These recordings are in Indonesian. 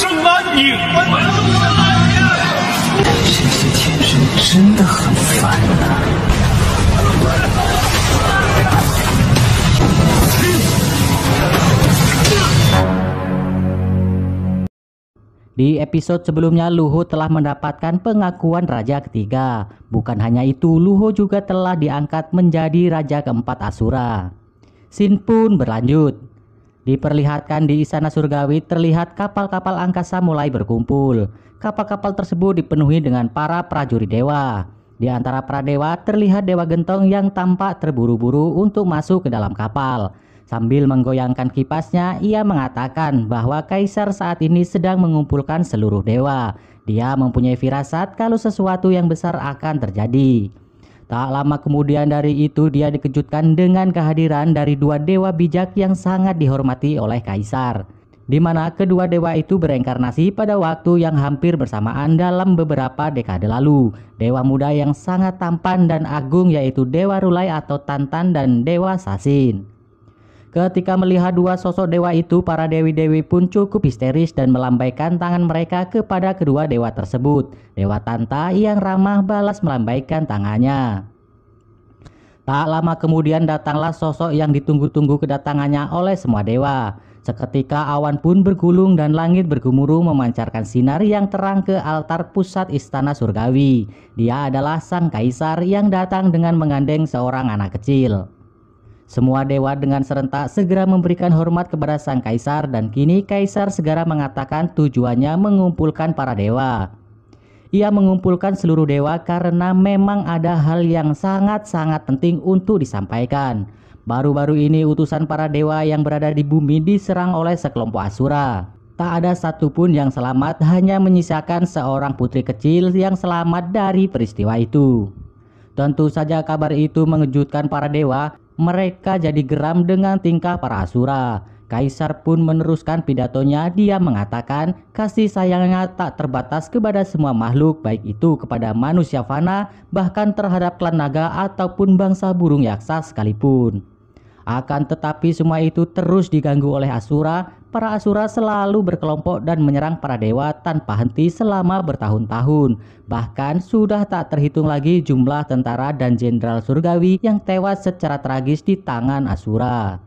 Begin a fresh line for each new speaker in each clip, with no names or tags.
生安宁。
这些天神真的很烦啊。
Di episode sebelumnya, Luho telah mendapatkan pengakuan raja ketiga. Bukan hanya itu, Luho juga telah diangkat menjadi raja keempat Asura. Scene pun berlanjut. Diperlihatkan di istana surgawi, terlihat kapal-kapal angkasa mulai berkumpul. Kapal-kapal tersebut dipenuhi dengan para prajurit dewa. Di antara para dewa terlihat Dewa Gentong yang tampak terburu-buru untuk masuk ke dalam kapal. Sambil menggoyangkan kipasnya, ia mengatakan bahwa kaisar saat ini sedang mengumpulkan seluruh dewa. Dia mempunyai firasat kalau sesuatu yang besar akan terjadi. Tak lama kemudian dari itu, dia dikejutkan dengan kehadiran dari dua dewa bijak yang sangat dihormati oleh kaisar, di mana kedua dewa itu bereinkarnasi pada waktu yang hampir bersamaan dalam beberapa dekade lalu. Dewa muda yang sangat tampan dan agung yaitu Dewa Rulai atau Tantan dan Dewa Sasin. Ketika melihat dua sosok dewa itu, para dewi-dewi pun cukup histeris dan melambaikan tangan mereka kepada kedua dewa tersebut. Dewa Tanta yang ramah balas melambaikan tangannya. Tak lama kemudian datanglah sosok yang ditunggu-tunggu kedatangannya oleh semua dewa. Seketika awan pun bergulung dan langit bergemuruh memancarkan sinar yang terang ke altar pusat istana surgawi. Dia adalah sang kaisar yang datang dengan menggandeng seorang anak kecil. Semua dewa dengan serentak segera memberikan hormat kepada sang kaisar, dan kini kaisar segera mengatakan tujuannya mengumpulkan para dewa. Ia mengumpulkan seluruh dewa karena memang ada hal yang sangat-sangat penting untuk disampaikan. Baru-baru ini utusan para dewa yang berada di bumi diserang oleh sekelompok Asura. Tak ada satupun yang selamat, hanya menyisakan seorang putri kecil yang selamat dari peristiwa itu. Tentu saja kabar itu mengejutkan para dewa. Mereka jadi geram dengan tingkah para Asura. Kaisar pun meneruskan pidatonya. Dia mengatakan kasih sayangnya tak terbatas kepada semua makhluk, baik itu kepada manusia fana, bahkan terhadap klan naga ataupun bangsa burung yaksa sekalipun. Akan tetapi semua itu terus diganggu oleh Asura. Para Asura selalu berkelompok dan menyerang para dewa tanpa henti selama bertahun-tahun. Bahkan sudah tak terhitung lagi jumlah tentara dan jenderal surgawi yang tewas secara tragis di tangan Asura.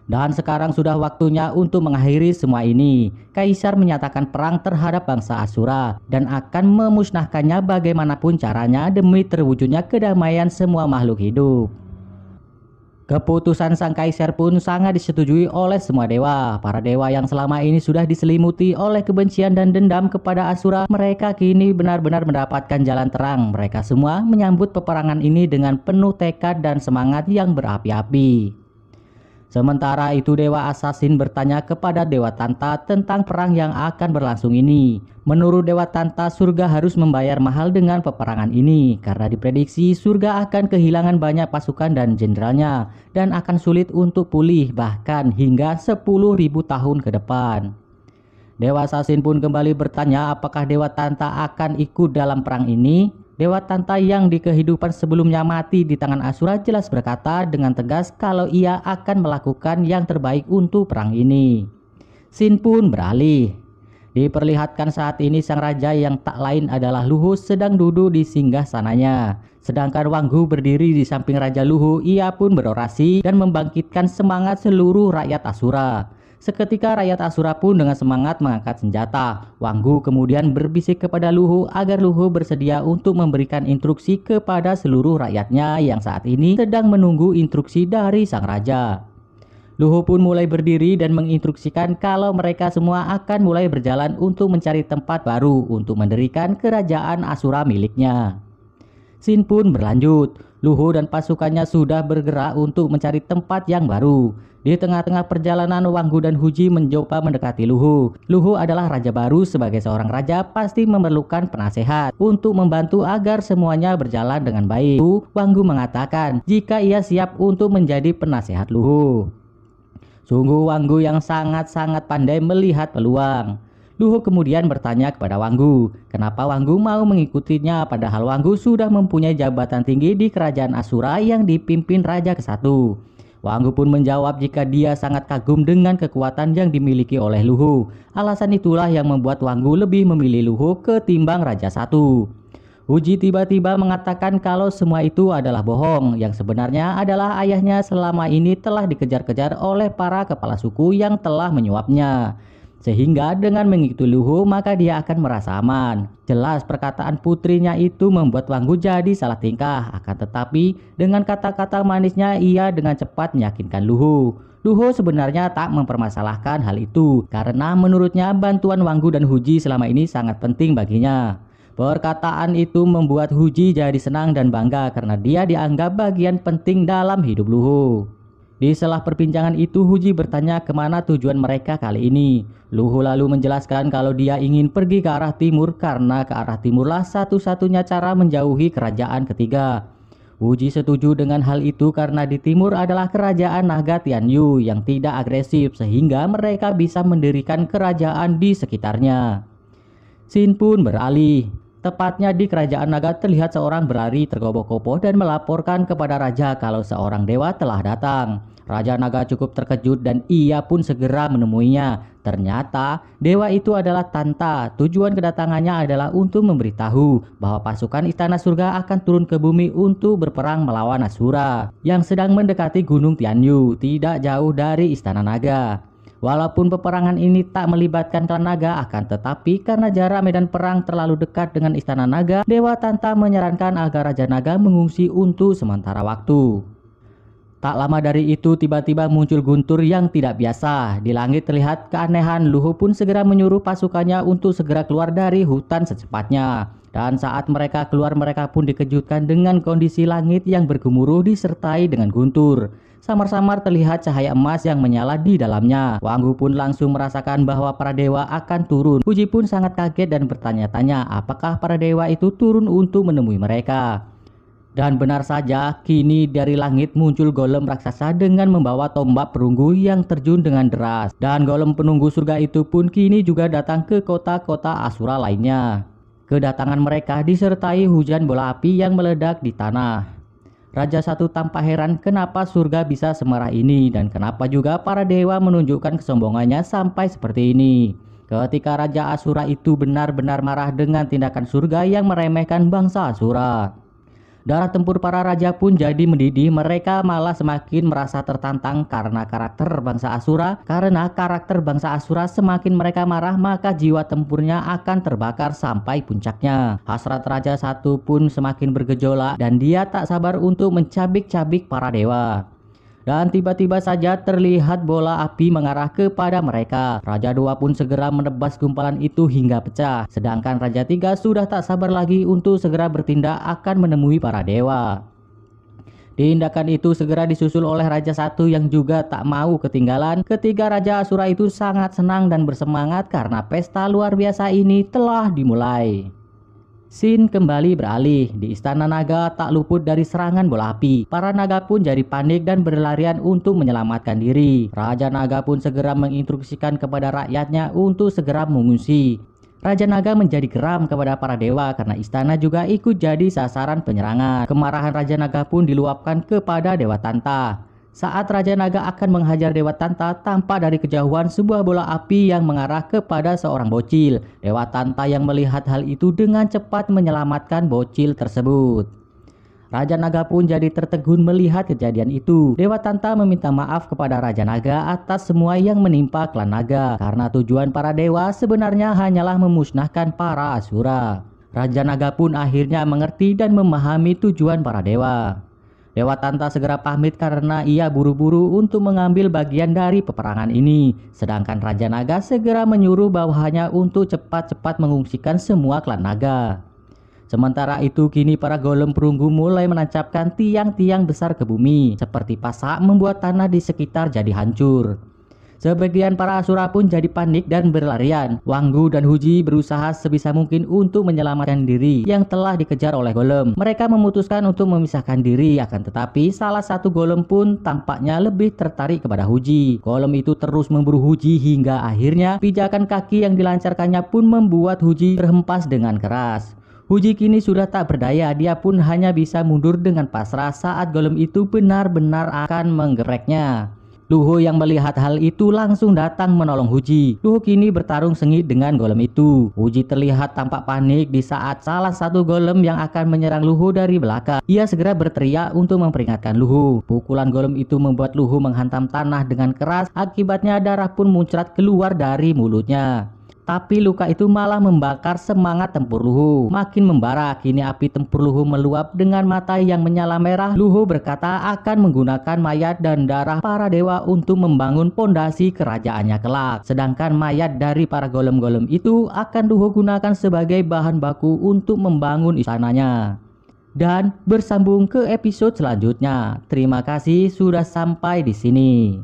Dan sekarang sudah waktunya untuk mengakhiri semua ini. Kaisar menyatakan perang terhadap bangsa Asura dan akan memusnahkannya bagaimanapun caranya demi terwujudnya kedamaian semua makhluk hidup. Keputusan sang kaisar pun sangat disetujui oleh semua dewa. Para dewa yang selama ini sudah diselimuti oleh kebencian dan dendam kepada Asura, mereka kini benar-benar mendapatkan jalan terang. Mereka semua menyambut peperangan ini dengan penuh tekad dan semangat yang berapi-api. Sementara itu Dewa Assassin bertanya kepada Dewa Tanta tentang perang yang akan berlangsung ini. Menurut Dewa Tanta, surga harus membayar mahal dengan peperangan ini karena diprediksi surga akan kehilangan banyak pasukan dan jenderalnya dan akan sulit untuk pulih bahkan hingga 10.000 tahun ke depan. Dewa Assassin pun kembali bertanya apakah Dewa Tanta akan ikut dalam perang ini. Dewa Tanta yang di kehidupan sebelumnya mati di tangan Asura jelas berkata dengan tegas kalau ia akan melakukan yang terbaik untuk perang ini. Scene pun beralih. Diperlihatkan saat ini sang raja yang tak lain adalah Luho sedang duduk di singgah sananya. Sedangkan Wanggu berdiri di samping Raja Luho. Ia pun berorasi dan membangkitkan semangat seluruh rakyat Asura. Seketika rakyat Asura pun dengan semangat mengangkat senjata. Wanggu kemudian berbisik kepada Luho agar Luho bersedia untuk memberikan instruksi kepada seluruh rakyatnya yang saat ini sedang menunggu instruksi dari sang raja. Luho pun mulai berdiri dan menginstruksikan kalau mereka semua akan mulai berjalan untuk mencari tempat baru untuk mendirikan kerajaan Asura miliknya. Scene pun berlanjut. Luho dan pasukannya sudah bergerak untuk mencari tempat yang baru. Di tengah-tengah perjalanan, Wanggu dan Huji mencoba mendekati Luho. Luho adalah raja baru. Sebagai seorang raja pasti memerlukan penasehat untuk membantu agar semuanya berjalan dengan baik. Wanggu mengatakan jika ia siap untuk menjadi penasehat Luho. Sungguh Wanggu yang sangat-sangat pandai melihat peluang. Luho kemudian bertanya kepada Wanggu, kenapa Wanggu mau mengikutinya padahal Wanggu sudah mempunyai jabatan tinggi di kerajaan Asura yang dipimpin Raja ke-1. Wanggu pun menjawab jika dia sangat kagum dengan kekuatan yang dimiliki oleh Luhu. Alasan itulah yang membuat Wanggu lebih memilih Luhu ketimbang Raja Satu. Huji tiba-tiba mengatakan kalau semua itu adalah bohong, yang sebenarnya adalah ayahnya selama ini telah dikejar-kejar oleh para kepala suku yang telah menyuapnya. Sehingga dengan mengikuti Luhu maka dia akan merasa aman. Jelas perkataan putrinya itu membuat Wanggu jadi salah tingkah. Akan tetapi dengan kata-kata manisnya ia dengan cepat meyakinkan Luhu. Luhu sebenarnya tak mempermasalahkan hal itu karena menurutnya bantuan Wanggu dan Huji selama ini sangat penting baginya. Perkataan itu membuat Huji jadi senang dan bangga karena dia dianggap bagian penting dalam hidup Luhu. Di sela perbincangan itu Huji bertanya kemana tujuan mereka kali ini. Luhu lalu menjelaskan kalau dia ingin pergi ke arah timur karena ke arah timurlah satu-satunya cara menjauhi kerajaan ketiga. Huji setuju dengan hal itu karena di timur adalah kerajaan naga Tianyu yang tidak agresif sehingga mereka bisa mendirikan kerajaan di sekitarnya. Scene pun beralih. Tepatnya di kerajaan naga terlihat seorang berlari tergopoh-gopoh dan melaporkan kepada raja kalau seorang dewa telah datang. Raja naga cukup terkejut dan ia pun segera menemuinya. Ternyata dewa itu adalah Tanta. Tujuan kedatangannya adalah untuk memberitahu bahwa pasukan istana surga akan turun ke bumi untuk berperang melawan Asura yang sedang mendekati gunung Tianyu, tidak jauh dari istana naga. Walaupun peperangan ini tak melibatkan klan naga, akan tetapi karena jarak medan perang terlalu dekat dengan istana naga, Dewa Tanta menyarankan agar Raja Naga mengungsi untuk sementara waktu. Tak lama dari itu tiba-tiba muncul guntur yang tidak biasa. Di langit terlihat keanehan. Luhu pun segera menyuruh pasukannya untuk segera keluar dari hutan secepatnya. Dan saat mereka keluar mereka pun dikejutkan dengan kondisi langit yang bergemuruh disertai dengan guntur. Samar-samar terlihat cahaya emas yang menyala di dalamnya. Wanggu pun langsung merasakan bahwa para dewa akan turun. Huji pun sangat kaget dan bertanya-tanya apakah para dewa itu turun untuk menemui mereka. Dan benar saja, kini dari langit muncul golem raksasa dengan membawa tombak perunggu yang terjun dengan deras. Dan golem penunggu surga itu pun kini juga datang ke kota-kota Asura lainnya. Kedatangan mereka disertai hujan bola api yang meledak di tanah. Raja Satu tampak heran kenapa surga bisa semerah ini dan kenapa juga para dewa menunjukkan kesombongannya sampai seperti ini. Ketika Raja Asura itu benar-benar marah dengan tindakan surga yang meremehkan bangsa Asura. Darah tempur para raja pun jadi mendidih, mereka malah semakin merasa tertantang karena karakter bangsa Asura semakin mereka marah maka jiwa tempurnya akan terbakar sampai puncaknya. Hasrat Raja Satu pun semakin bergejolak dan dia tak sabar untuk mencabik-cabik para dewa. Dan tiba-tiba saja terlihat bola api mengarah kepada mereka. Raja Dua pun segera menebas gumpalan itu hingga pecah. Sedangkan Raja Tiga sudah tak sabar lagi untuk segera bertindak akan menemui para dewa. Tindakan itu segera disusul oleh Raja Satu yang juga tak mau ketinggalan. Ketiga Raja Asura itu sangat senang dan bersemangat karena pesta luar biasa ini telah dimulai. Scene kembali beralih. Di istana naga tak luput dari serangan bola api. Para naga pun jadi panik dan berlarian untuk menyelamatkan diri. Raja Naga pun segera menginstruksikan kepada rakyatnya untuk segera mengungsi. Raja Naga menjadi geram kepada para dewa karena istana juga ikut jadi sasaran penyerangan. Kemarahan Raja Naga pun diluapkan kepada Dewa Tanta. Saat Raja Naga akan menghajar Dewa Tanta, tampak dari kejauhan sebuah bola api yang mengarah kepada seorang bocil. Dewa Tanta yang melihat hal itu dengan cepat menyelamatkan bocil tersebut. Raja Naga pun jadi tertegun melihat kejadian itu. Dewa Tanta meminta maaf kepada Raja Naga atas semua yang menimpa klan naga. Karena tujuan para dewa sebenarnya hanyalah memusnahkan para Asura. Raja Naga pun akhirnya mengerti dan memahami tujuan para dewa. Dewa Tanta segera pamit karena ia buru-buru untuk mengambil bagian dari peperangan ini. Sedangkan Raja Naga segera menyuruh bawahannya untuk cepat-cepat mengungsikan semua klan naga. Sementara itu kini para golem perunggu mulai menancapkan tiang-tiang besar ke bumi. Seperti pasak membuat tanah di sekitar jadi hancur. Sebagian para Asura pun jadi panik dan berlarian. Wanggu dan Huji berusaha sebisa mungkin untuk menyelamatkan diri yang telah dikejar oleh golem. Mereka memutuskan untuk memisahkan diri, akan tetapi salah satu golem pun tampaknya lebih tertarik kepada Huji. Golem itu terus memburu Huji hingga akhirnya pijakan kaki yang dilancarkannya pun membuat Huji terhempas dengan keras. Huji kini sudah tak berdaya, dia pun hanya bisa mundur dengan pasrah saat golem itu benar-benar akan menggereknya. Luho yang melihat hal itu langsung datang menolong Huji. Luho kini bertarung sengit dengan golem itu. Huji terlihat tampak panik di saat salah satu golem yang akan menyerang Luho dari belakang. Ia segera berteriak untuk memperingatkan Luho. Pukulan golem itu membuat Luho menghantam tanah dengan keras, akibatnya darah pun muncrat keluar dari mulutnya. Tapi luka itu malah membakar semangat tempur Luho. Makin membara, kini api tempur Luho meluap dengan mata yang menyala merah. Luho berkata akan menggunakan mayat dan darah para dewa untuk membangun pondasi kerajaannya kelak. Sedangkan mayat dari para golem-golem itu akan Luho gunakan sebagai bahan baku untuk membangun istananya. Dan bersambung ke episode selanjutnya. Terima kasih sudah sampai di sini.